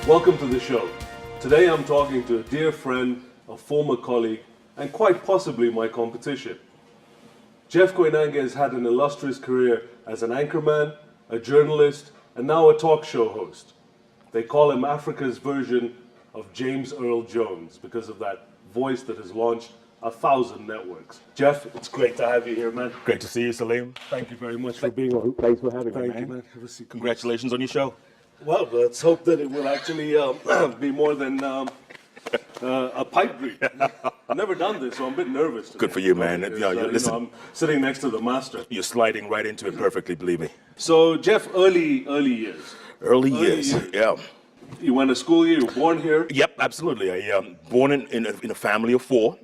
Welcome to the show. Today I'm talking to a dear friend, a former colleague, and quite possibly my competition. Jeff Koinange has had an illustrious career as an anchorman, a journalist, and now a talk show host. They call him Africa's version of James Earl Jones because of that voice that has launched 1,000 networks. Jeff, it's great to have you here, man. Great to see you, Salim. Thank you very much for being on. Thanks for having me, Thank you, man. man. Have a seat. Congratulations on your show. Well, let's hope that it will actually be more than a pipe dream. I've never done this, so I'm a bit nervous today. Good for you, man. Because, Listen, I'm sitting next to the master. you're sliding right into it perfectly, believe me. So, Jeff, early years. Early years, yeah. You went to school here. You were born here. Yep, absolutely. I born in a family of four.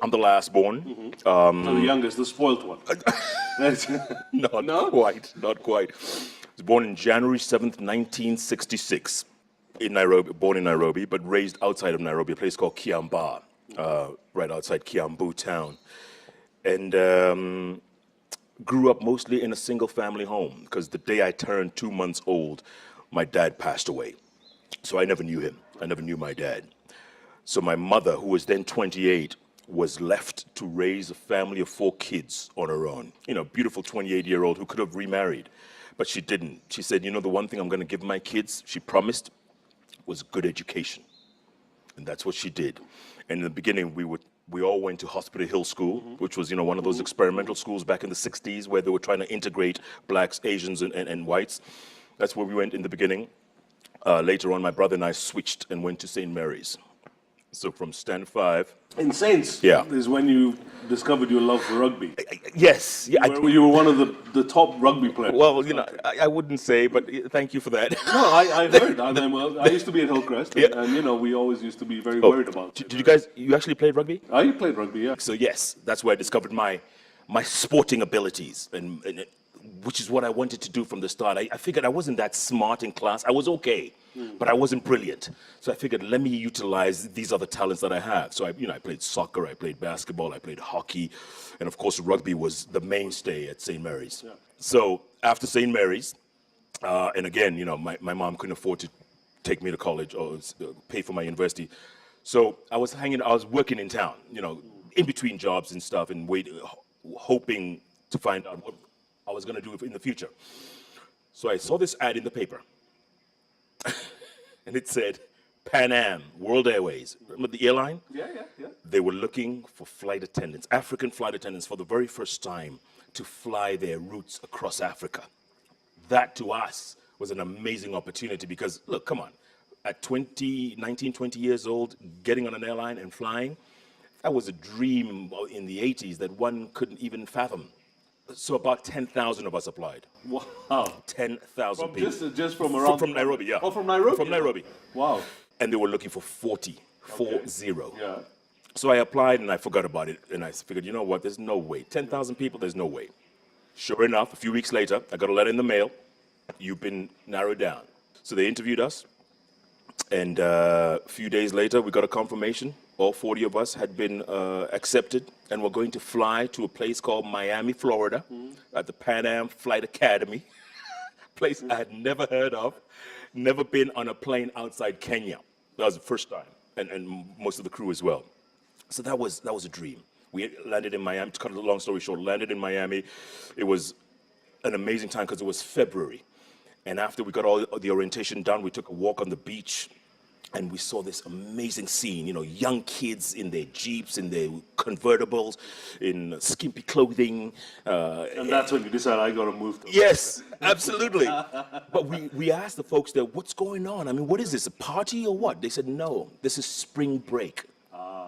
I'm the last born. So the youngest, the spoilt one. Not quite. I was born on January 7th, 1966, in Nairobi. Born in Nairobi, but raised outside of Nairobi, a place called Kiambaa, right outside Kiambu town, and grew up mostly in a single-family home. Because the day I turned 2 months old, my dad passed away. So I never knew him. I never knew my dad. So my mother, who was then 28, was left to raise a family of 4 kids on her own. You know, beautiful 28-year-old who could have remarried, but she didn't. She said, you know, the one thing I'm going to give my kids, she promised, was good education. And that's what she did. And in the beginning, we all went to Hospital Hill School, which was, you know, one of those experimental schools back in the 60s where they were trying to integrate blacks, Asians, and whites. That's where we went in the beginning. Later on, my brother and I switched and went to St. Mary's. So from Stand 5. In Saints Yeah. is when you discovered your love for rugby. Yes. Yeah, You were one of the top rugby players. well, you know, I wouldn't say, but thank you for that. No, I heard. I used to be at Hillcrest, and you know, we always used to be very worried about it. Did you actually played rugby? I played rugby, yeah. So yes, that's where I discovered my sporting abilities, and which is what I wanted to do from the start. I figured I wasn't that smart in class. I was okay, but I wasn't brilliant. So I figured, let me utilize these other talents that I have. So I played soccer, I played basketball, I played hockey, and of course rugby was the mainstay at St. Mary's. Yeah. So after St. Mary's, and again, you know, my mom couldn't afford to take me to college or pay for my university. So I was working in town, you know, in between jobs and stuff, and hoping to find out what I was going to do in the future. So I saw this ad in the paper, and it said, Pan Am, World Airways. Remember the airline? Yeah. They were looking for flight attendants, African flight attendants, for the very first time to fly their routes across Africa. That, to us, was an amazing opportunity because, look, come on, at 19, 20 years old, getting on an airline and flying, that was a dream in the 80s that one couldn't even fathom. So about 10,000 of us applied. Wow. 10,000 people. Just from around? From Nairobi, yeah. Oh, from Nairobi? From Nairobi. Wow. And they were looking for 40. Yeah. So I applied and I forgot about it. And I figured, you know what, there's no way. 10,000 people, there's no way. Sure enough, a few weeks later, I got a letter in the mail. You've been narrowed down. So they interviewed us. And a few days later, we got a confirmation. All 40 of us had been accepted and were going to fly to a place called Miami, Florida, at the Pan Am Flight Academy, place I had never heard of, never been on a plane outside Kenya. That was the first time, and most of the crew as well. So that was a dream. We landed in Miami. To cut a long story short, landed in Miami. It was an amazing time because it was February. And after we got all the orientation done, we took a walk on the beach. And we saw this amazing scene, you know, young kids in their Jeeps, in their convertibles, in skimpy clothing. And that's when you decide, I got to move to. Yes, absolutely. But we asked the folks there, what's going on? I mean, what is this, a party or what? They said, no, this is spring break.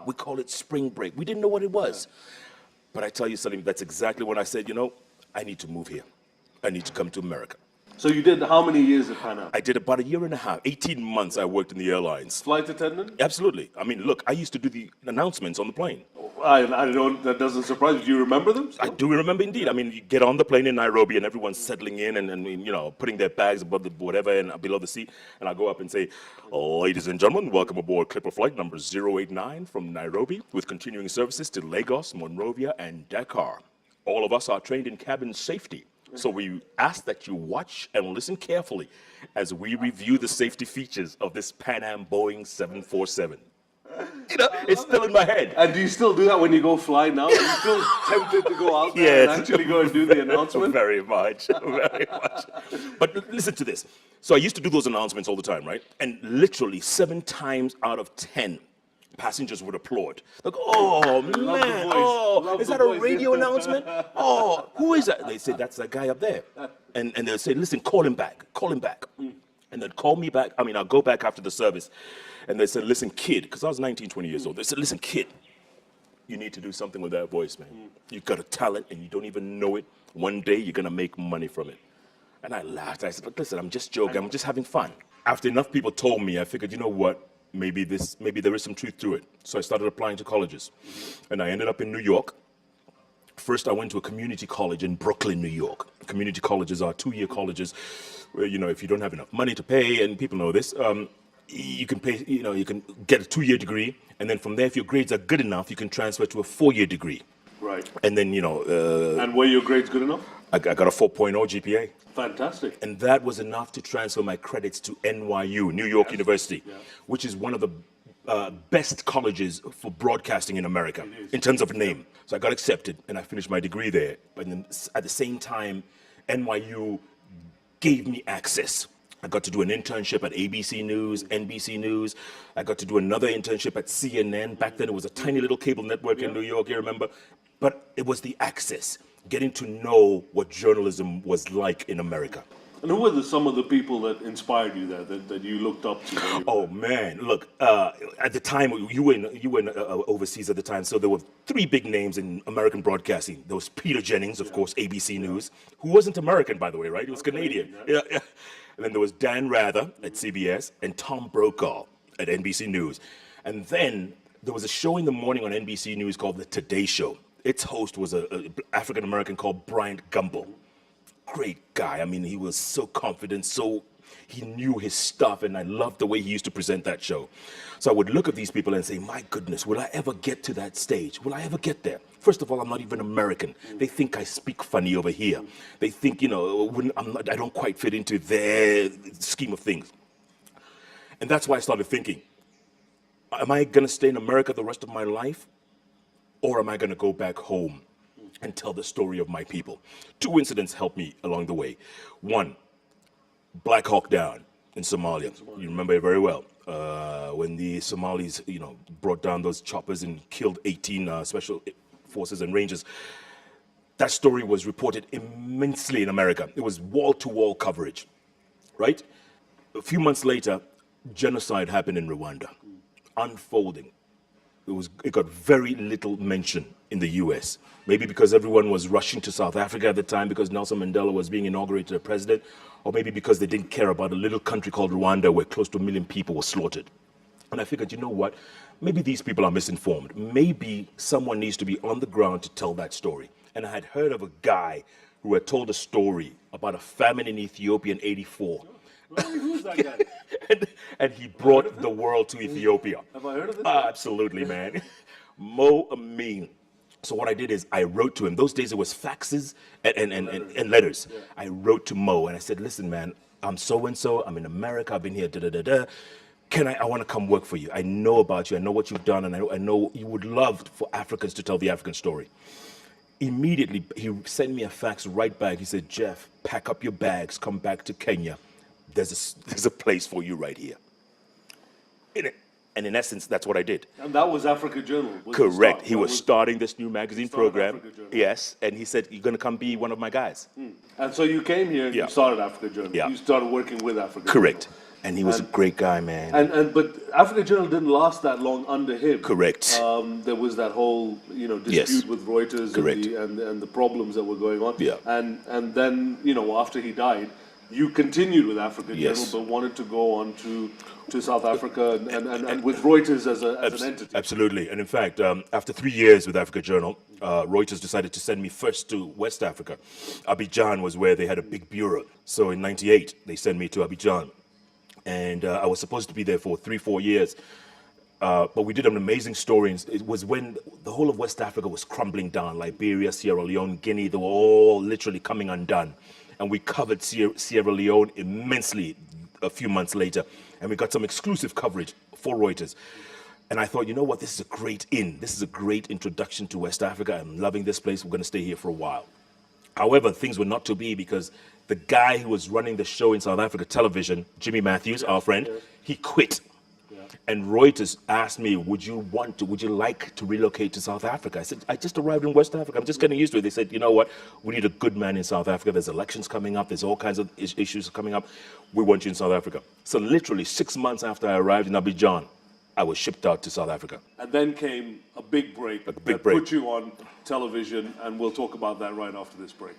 We call it spring break. We didn't know what it was. But I tell you, Salim, that's exactly when I said, you know, I need to move here. I need to come to America. So you did how many years at Pan Am? I did about 1.5 years, 18 months I worked in the airlines. Flight attendant? Absolutely. I mean, look, I used to do the announcements on the plane. I don't, that doesn't surprise you. Do you remember them? I do remember indeed. I mean, you get on the plane in Nairobi and everyone's settling in and you know, putting their bags above the whatever and below the seat. And I go up and say, ladies and gentlemen, welcome aboard Clipper flight number 089 from Nairobi with continuing services to Lagos, Monrovia, and Dakar. All of us are trained in cabin safety. So we ask that you watch and listen carefully as we review the safety features of this Pan Am Boeing 747. You know, it's still in my head. And do you still do that when you go fly now? Are you still tempted to go out there Yes. and actually go and do the announcement? Very much, very much. But listen to this. So I used to do those announcements all the time, right? And literally 7 times out of 10, passengers would applaud. Like, oh man, Love is the that a voice. radio announcement? Oh, who is that? They say, that's that guy up there. And they'll say, listen, call him back. And they'd call me back. I mean, I'll go back after the service. And they said, listen, kid, because I was 19, 20 years old. They said, listen, kid, you need to do something with that voice, man. You've got a talent and you don't even know it. One day you're going to make money from it. And I laughed. I said, but listen, I'm just joking. I'm just having fun. After enough people told me, I figured, you know what? Maybe there is some truth to it. So I started applying to colleges. And I ended up in New York. First, I went to a community college in Brooklyn, New York. Community colleges are 2-year colleges where, you know, if you don't have enough money to pay, and people know this, you can pay, you know, you can get a 2-year degree. And then from there, if your grades are good enough, you can transfer to a 4-year degree. Right. And then, you know... and were your grades good enough? I got a 4.0 GPA. Fantastic. And that was enough to transfer my credits to NYU, New York University, which is one of the best colleges for broadcasting in America in terms of name. So I got accepted and I finished my degree there. But then at the same time, NYU gave me access. I got to do an internship at ABC News, NBC News. I got to do another internship at CNN. Back then it was a tiny little cable network in New York, you remember? But it was the access, getting to know what journalism was like in America. And who were some of the people that inspired you there, that you looked up to? Oh man, look, at the time, you were overseas at the time, so there were 3 big names in American broadcasting. There was Peter Jennings, of course, ABC News, who wasn't American, by the way, right? He was Canadian. Yeah. And then there was Dan Rather at CBS and Tom Brokaw at NBC News. And then there was a show in the morning on NBC News called The Today Show. Its host was an African-American called Bryant Gumbel. Great guy. I mean, he was so confident, he knew his stuff, and I loved the way he used to present that show. So I would look at these people and say, my goodness, will I ever get to that stage? Will I ever get there? First of all, I'm not even American. They think I speak funny over here. They think, you know, I don't quite fit into their scheme of things. And that's why I started thinking, am I going to stay in America the rest of my life? Or am I going to go back home and tell the story of my people? 2 incidents helped me along the way. One, Black Hawk Down in Somalia. You remember it very well. When the Somalis, you know, brought down those choppers and killed 18 special forces and rangers. That story was reported immensely in America. It was wall-to-wall coverage, right? A few months later, genocide happened in Rwanda, unfolding. It got very little mention in the US. Maybe because everyone was rushing to South Africa at the time because Nelson Mandela was being inaugurated as president, or maybe because they didn't care about a little country called Rwanda where close to 1 million people were slaughtered. And I figured, you know what? Maybe these people are misinformed. Maybe someone needs to be on the ground to tell that story. And I had heard of a guy who had told a story about a famine in Ethiopia in '84. Who's that guy? and he brought the world to Ethiopia. Have I heard of this? Absolutely, man. Mo Amin. So what I did is I wrote to him. Those days it was faxes and letters. Yeah. I wrote to Mo and I said, listen, man, I'm so-and-so. I'm in America. I've been here, da-da-da-da. I want to come work for you. I know about you. I know what you've done. And I know you would love for Africans to tell the African story. Immediately, he sent me a fax right back. He said, Jeff, pack up your bags. Come back to Kenya. There's a place for you right here. And in essence, that's what I did. And that was Africa Journal. Correct. He was starting this new magazine program. Yes. And he said, you're going to come be one of my guys. And so you came here and you started Africa Journal. Yeah. You started working with Africa Journal. Correct. And he was a great guy, man. But Africa Journal didn't last that long under him. Correct. There was that whole dispute with Reuters and the problems that were going on. Yeah. And then after he died, you continued with Africa Journal, but wanted to go on to South Africa and with Reuters as an entity. Absolutely. And in fact, after 3 years with Africa Journal, Reuters decided to send me first to West Africa. Abidjan was where they had a big bureau. So in '98, they sent me to Abidjan. And I was supposed to be there for 3-4 years. But we did an amazing story. It was when the whole of West Africa was crumbling down. Liberia, Sierra Leone, Guinea, they were all literally coming undone. And we covered Sierra Leone immensely a few months later. And we got some exclusive coverage for Reuters. And I thought, you know what, this is a great This is a great introduction to West Africa. I'm loving this place. We're going to stay here for a while. However, things were not to be, because the guy who was running the show in South Africa television, Jimmy Matthews, our friend, he quit. And Reuters asked me, would you like to relocate to South Africa? I said, I just arrived in West Africa. I'm just getting used to it. They said, you know what? We need a good man in South Africa. There's elections coming up. There's all kinds of issues coming up. We want you in South Africa. So literally 6 months after I arrived in Abidjan, I was shipped out to South Africa. And then came a big break that put you on television, and we'll talk about that right after this break.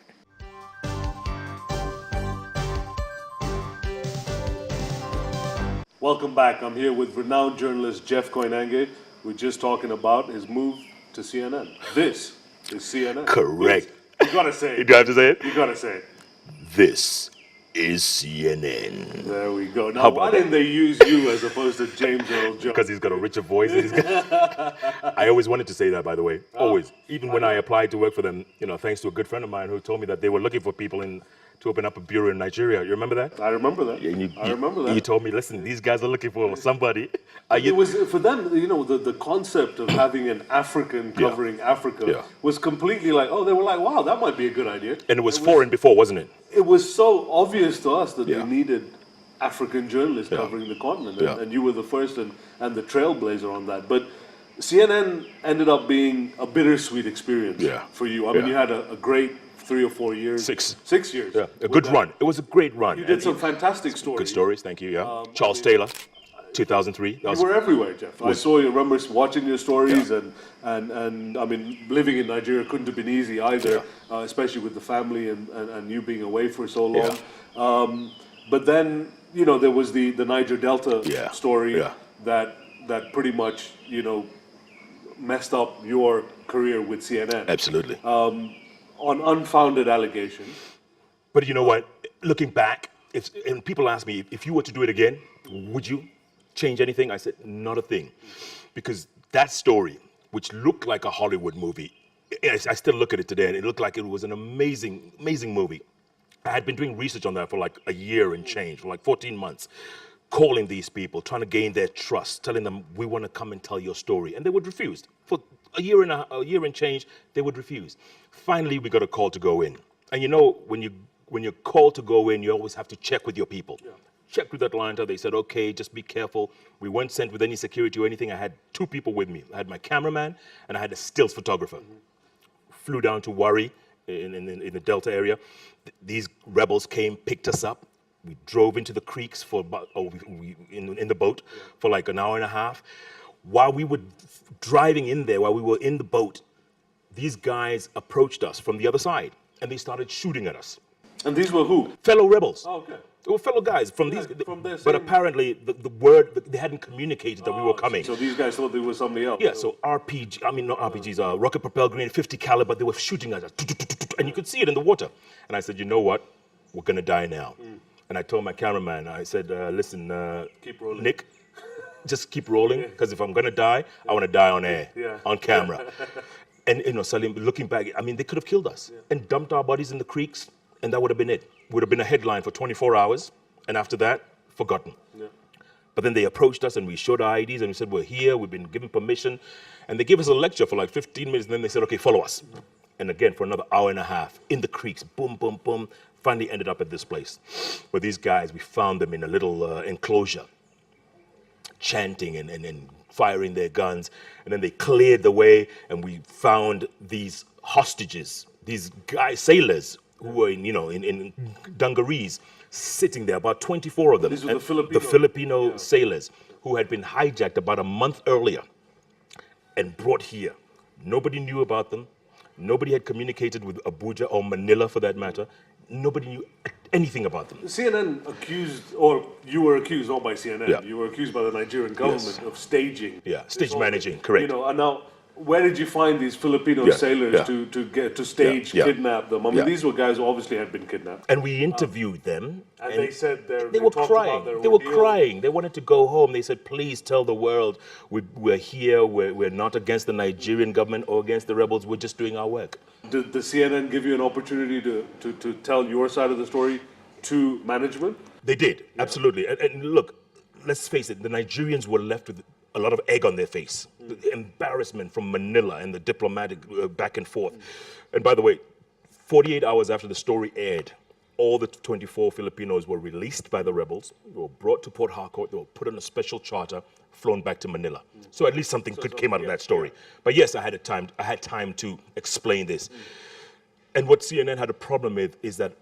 Welcome back. I'm here with renowned journalist Jeff Koinange. We're just talking about his move to CNN. This is CNN. Correct. You gotta say it. You got to say it? You gotta say it. This is CNN. There we go. Now, why didn't they use you as opposed to James Earl Jones? Because he's got a richer voice. I always wanted to say that, by the way. Always. Even when I applied to work for them, thanks to a good friend of mine who told me that they were looking for people to open up a bureau in Nigeria. You remember that? I remember that. I remember that. You told me, listen, these guys are looking for somebody. It was, for them, the concept of having an African covering Africa was completely like, they were like, wow, that might be a good idea. And it was foreign before, wasn't it? It was so obvious to us that they needed African journalists covering the continent. And you were the first and the trailblazer on that. But CNN ended up being a bittersweet experience for you. I mean, you had a great 3 or 4 years. 6 years. Yeah, a good run. It was a great run. You did some fantastic stories. Good stories, thank you, Charles Taylor, 2003. You were everywhere, Jeff. I remember watching your stories, and I mean, living in Nigeria couldn't have been easy either, especially with the family and you being away for so long. But then, there was the Niger Delta story that pretty much, messed up your career with CNN. Absolutely. On unfounded allegations. But you know what? Looking back, and people ask me, if you were to do it again, would you change anything? I said, not a thing. Because that story, which looked like a Hollywood movie, I still look at it today, and it looked like it was an amazing, amazing movie. I had been doing research on that for like a year and change, for like 14 months, calling these people, trying to gain their trust, telling them, we want to come and tell your story. And they would refuse. For a year and change, they would refuse. Finally, we got a call to go in. And when you're called to go in, you always have to check with your people. Checked with Atlanta. They said, okay, just be careful. We weren't sent with any security or anything. I had 2 people with me. I had my cameraman and I had a stills photographer. Flew down to Warri in the Delta area. These rebels came, picked us up. We drove into the creeks for about, in the boat for like an hour and a half. While we were driving in there, while we were in the boat, these guys approached us from the other side, and they started shooting at us. And these were who? Fellow rebels. Oh, okay. They were fellow guys from these. From their but apparently, the word, they hadn't communicated that we were coming. So these guys thought they were somebody else. Yeah, so not RPGs, rocket propelled grenade, 50 caliber, they were shooting at us, and you could see it in the water. And I said, you know what? We're going to die now. And I told my cameraman, I said, listen, keep rolling. Nick, just keep rolling, because if I'm going to die, I want to die on air, on camera. And Salim, looking back, I mean, they could have killed us and dumped our bodies in the creeks, and that would have been it. Would have been a headline for 24 hours, and after that, forgotten. But then they approached us, and we showed our IDs, and we said, we're here, we've been given permission. And they gave us a lecture for like 15 minutes, and then they said, okay, follow us. And again, for another hour and a half, in the creeks, boom, boom, boom, finally ended up at this place. Where these guys, we found them in a little enclosure, chanting and firing their guns. And then they cleared the way, and we found these hostages, these guys, sailors, who were in dungarees, sitting there, about 24 of them. These were the Filipino sailors who had been hijacked about a month earlier and brought here. Nobody knew about them. Nobody had communicated with Abuja or Manila, for that matter. Nobody knew anything about them. CNN accused, or you were accused, not by CNN, you were accused by the Nigerian government of staging. Stage managing, correct. And now, where did you find these Filipino sailors to stage kidnap them? I mean, these were guys who obviously had been kidnapped. And we interviewed them. And they said they were crying. They were crying. They wanted to go home. They said, please tell the world we're here. We're not against the Nigerian government or against the rebels. We're just doing our work. Did the CNN give you an opportunity to tell your side of the story to management? They did, absolutely. And look, let's face it, the Nigerians were left with a lot of egg on their face. The embarrassment from Manila and the diplomatic back and forth. And by the way, 48 hours after the story aired, all the 24 Filipinos were released by the rebels. They were brought to Port Harcourt. They were put on a special charter, flown back to Manila. So at least something good came out of that story. But yes, I had time to explain this. And what CNN had a problem with is that,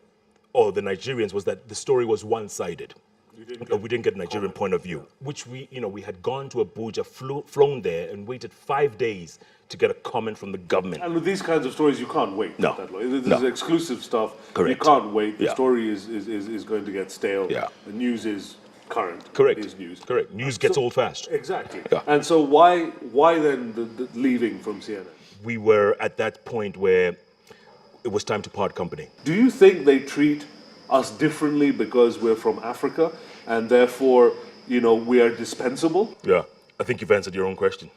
the Nigerians, was that the story was one-sided. We didn't get a Nigerian point of view, which we had gone to Abuja, flown there, and waited 5 days to get a comment from the government. And with these kinds of stories, you can't wait. No. That long. This is exclusive stuff. Correct. You can't wait. The story is going to get stale. Yeah. The news is current. Correct. It is news. Correct. News gets old fast. Exactly. Yeah. And so why then the leaving from CNN? We were at that point where it was time to part company. Do you think they treat us differently because we're from Africa and therefore, we are dispensable? Yeah, I think you've answered your own question.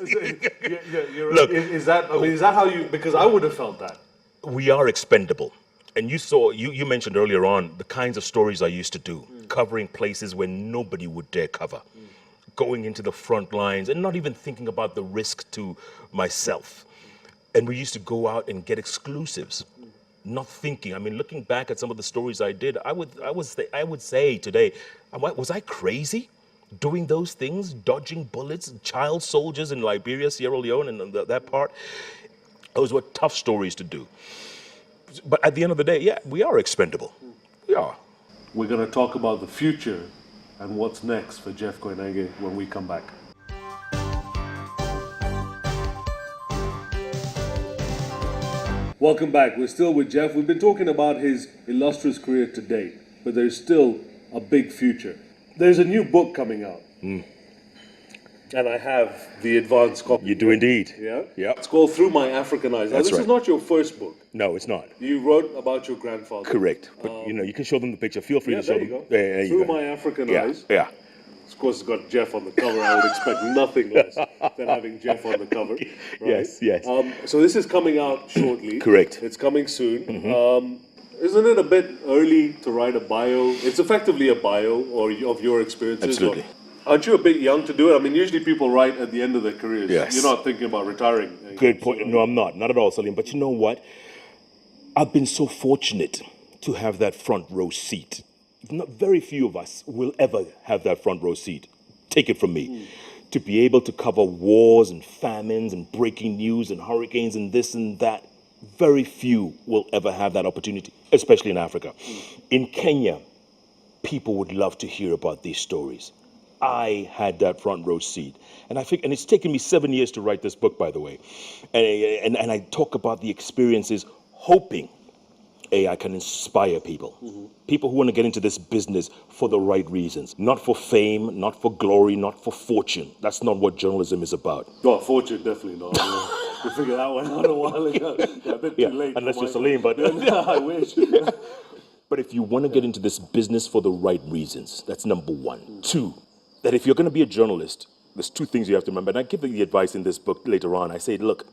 Look, is that how you? Because I would have felt that. We are expendable, and you mentioned earlier on the kinds of stories I used to do, covering places where nobody would dare cover, going into the front lines and not even thinking about the risk to myself. And we used to go out and get exclusives. Not thinking. I mean, looking back at some of the stories I did, I would say today, was I crazy doing those things, dodging bullets, child soldiers in Liberia, Sierra Leone, and that part? Those were tough stories to do. But at the end of the day, we are expendable. We are. We're going to talk about the future and what's next for Jeff Koinange when we come back. Welcome back. We're still with Jeff. We've been talking about his illustrious career to date, but there's still a big future. There's a new book coming out. And I have the advanced copy. You do indeed. Yeah? Yeah. It's called Through My African Eyes. Now, That's this is not your first book. No, it's not. You wrote about your grandfather. Correct. But, you can show them the picture. Feel free to show there them. you go. There you Through go. My African Yeah. Eyes. Yeah. Of course, it's got Jeff on the cover. I would expect nothing less than having Jeff on the cover. Right? Yes. So this is coming out shortly. Correct. It's coming soon. Isn't it a bit early to write a bio? It's effectively a bio of your experiences. Absolutely. Aren't you a bit young to do it? I mean, usually people write at the end of their careers. Yes. You're not thinking about retiring. Good point. No, I'm not. Not at all, Salim. But you know what? I've been so fortunate to have that front row seat. Not very few of us will ever have that front row seat. Take it from me. To be able to cover wars and famines and breaking news and hurricanes and this and that, very few will ever have that opportunity, especially in Africa. In Kenya, people would love to hear about these stories. I had that front row seat. And I think, and it's taken me 7 years to write this book, by the way. And I talk about the experiences, hoping I can inspire people. People who want to get into this business for the right reasons. Not for fame, not for glory, not for fortune. That's not what journalism is about. Oh, fortune, definitely not. We figured that one out a while ago. A bit too late. Unless you're Salim, but... I wish. But if you want to get into this business for the right reasons, that's number one. Two, that if you're going to be a journalist, there's two things you have to remember. And I give the advice in this book later on. I say, look,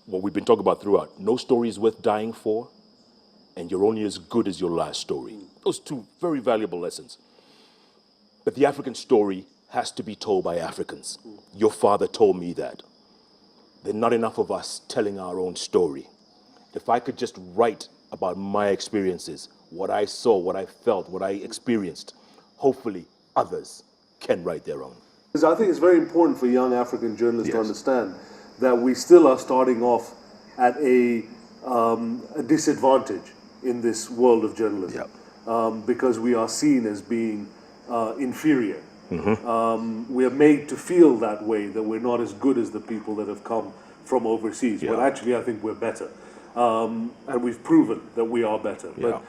what we've been talking about throughout, no story is worth dying for, and you're only as good as your last story. Those two very valuable lessons. But the African story has to be told by Africans. Your father told me that. There are not enough of us telling our own story. If I could just write about my experiences, what I saw, what I felt, what I experienced, hopefully others can write their own. Because I think it's very important for young African journalists to understand that we still are starting off at a disadvantage in this world of journalism, because we are seen as being inferior. We are made to feel that way, that we're not as good as the people that have come from overseas. But actually, I think we're better. And we've proven that we are better. But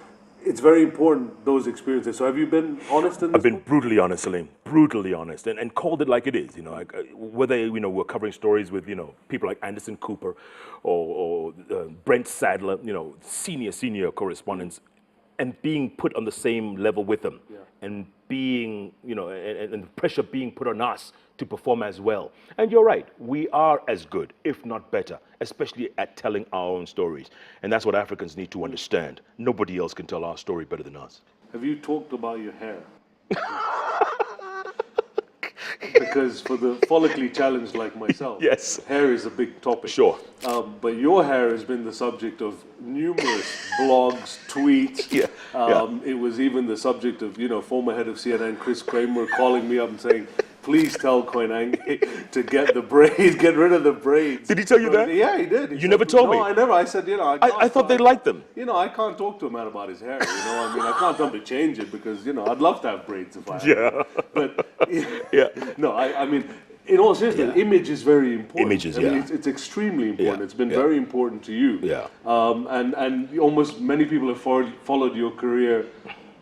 it's very important, those experiences. So have you been honest in this I've been book? brutally honest, Salim, brutally honest, and called it like it is. Whether we're covering stories with people like Anderson Cooper or Brent Sadler, senior correspondents, and being put on the same level with them, and being and the pressure being put on us to perform as well. And you're right, we are as good, if not better, especially at telling our own stories. And that's what Africans need to understand. Nobody else can tell our story better than us. Have you talked about your hair? Because for the follically challenged like myself, Yes. hair is a big topic. Sure. But your hair has been the subject of numerous blogs, tweets. It was even the subject of, former head of CNN, Chris Kramer, calling me up and saying, please tell Koinange to get rid of the braids. Did he tell you that? Yeah, he did. He You said, never told me. No, I never. I said, I thought they liked them. I can't talk to a man about his hair. I can't tell him to change it because, I'd love to have braids if I had. Yeah. But, Yeah. no, I mean, in all seriousness, image is very important. Images, I mean, it's extremely important. It's been very important to you. Yeah. And almost many people have followed your career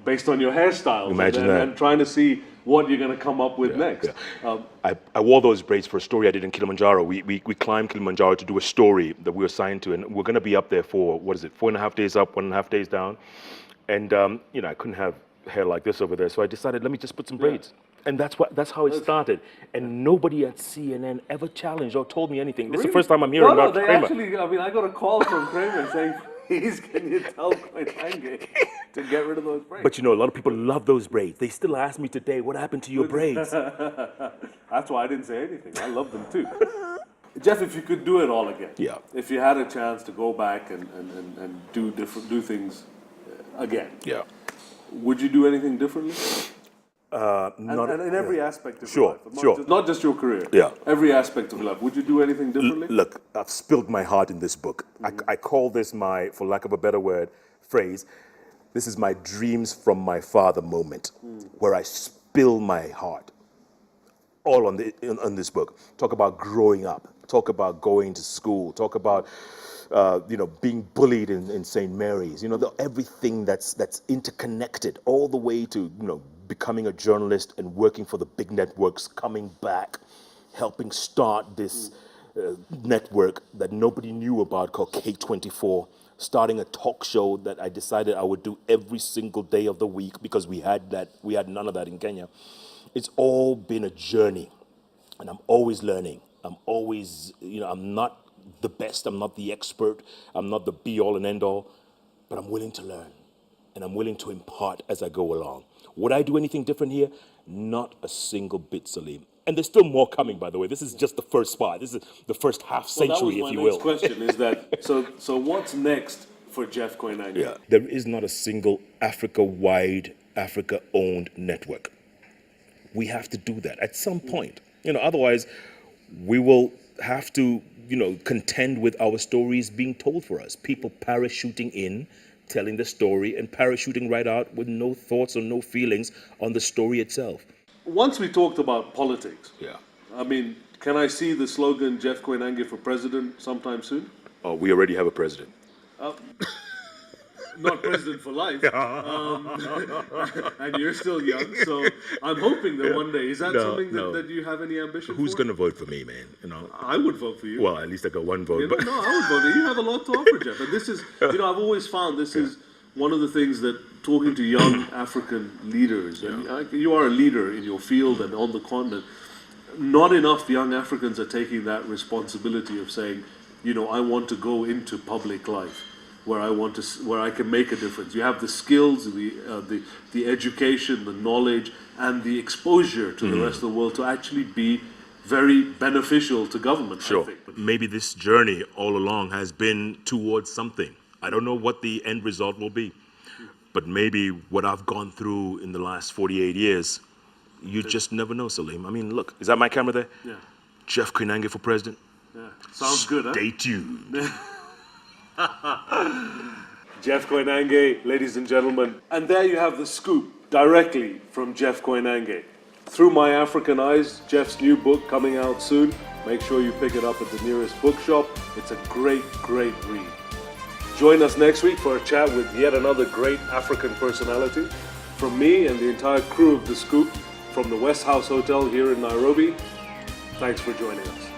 based on your hairstyles. Imagine that. And trying to see what you're going to come up with next. Yeah. I wore those braids for a story I did in Kilimanjaro. We climbed Kilimanjaro to do a story that we were assigned to, and we're going to be up there for, 4.5 days up, 1.5 days down. And, I couldn't have hair like this over there, so I decided, let me just put some braids. And that's how it started. And nobody at CNN ever challenged or told me anything. This is the first time I'm hearing about Kramer. I got a call from Kramer saying, please, can you tell Koinange to get rid of those braids? But a lot of people love those braids. They still ask me today, what happened to your braids? That's why I didn't say anything. I love them too. Jeff, if you could do it all again, if you had a chance to go back and do things again, would you do anything differently? In every aspect of your life. Not just your career. Yeah. Every aspect of your life. Would you do anything differently? Look, I've spilled my heart in this book. I call this for lack of a better phrase, this is my dreams from my father moment, where I spill my heart all on this book. Talk about growing up. Talk about going to school. Talk about being bullied in St. Mary's. Everything that's interconnected, all the way to becoming a journalist and working for the big networks, coming back, helping start this network that nobody knew about called K24, starting a talk show that I decided I would do every single day of the week because we had none of that in Kenya. It's all been a journey, and I'm always learning. I'm always, I'm not the best, I'm not the expert, I'm not the be-all and end-all, but I'm willing to learn, and I'm willing to impart as I go along. Would I do anything different here? Not a single bit, Salim. And there's still more coming, by the way. This is just the first part. This is the first half century, if you will. That was my next question, is that, so what's next for Jeff Koinange? Yeah. There is not a single Africa-wide, Africa-owned network. We have to do that at some point. Otherwise, we will have to, contend with our stories being told for us. People parachuting in, telling the story, and parachuting right out with no thoughts or no feelings on the story itself. Once we talked about politics, Yeah. I mean, can I see the slogan Jeff Koinange for president sometime soon? Oh, we already have a president. Not president for life. And you're still young, so I'm hoping that one day, is that something that you have any ambition Who's for? going to vote for me, man? I would vote for you. Well, at least I got one vote. No, I would vote for you. You have a lot to offer, Jeff. And this is, I've always found this is one of the things that talking to young African leaders, and you are a leader in your field and on the continent, not enough young Africans are taking that responsibility of saying, I want to go into public life where I can make a difference. You have the skills, the education, the knowledge, and the exposure to the rest of the world to actually be very beneficial to government. Sure. I think. Maybe this journey all along has been towards something. I don't know what the end result will be, but maybe what I've gone through in the last 48 years, you just never know, Salim. I mean, look, is that my camera there? Yeah. Jeff Koinange for president. Yeah. Sounds good, huh? Stay tuned. Jeff Koinange, ladies and gentlemen. And there you have the scoop directly from Jeff Koinange. Through My African Eyes, Jeff's new book coming out soon. Make sure you pick it up at the nearest bookshop. It's a great, great read. Join us next week for a chat with yet another great African personality. From me and the entire crew of The Scoop from the West House Hotel here in Nairobi, thanks for joining us.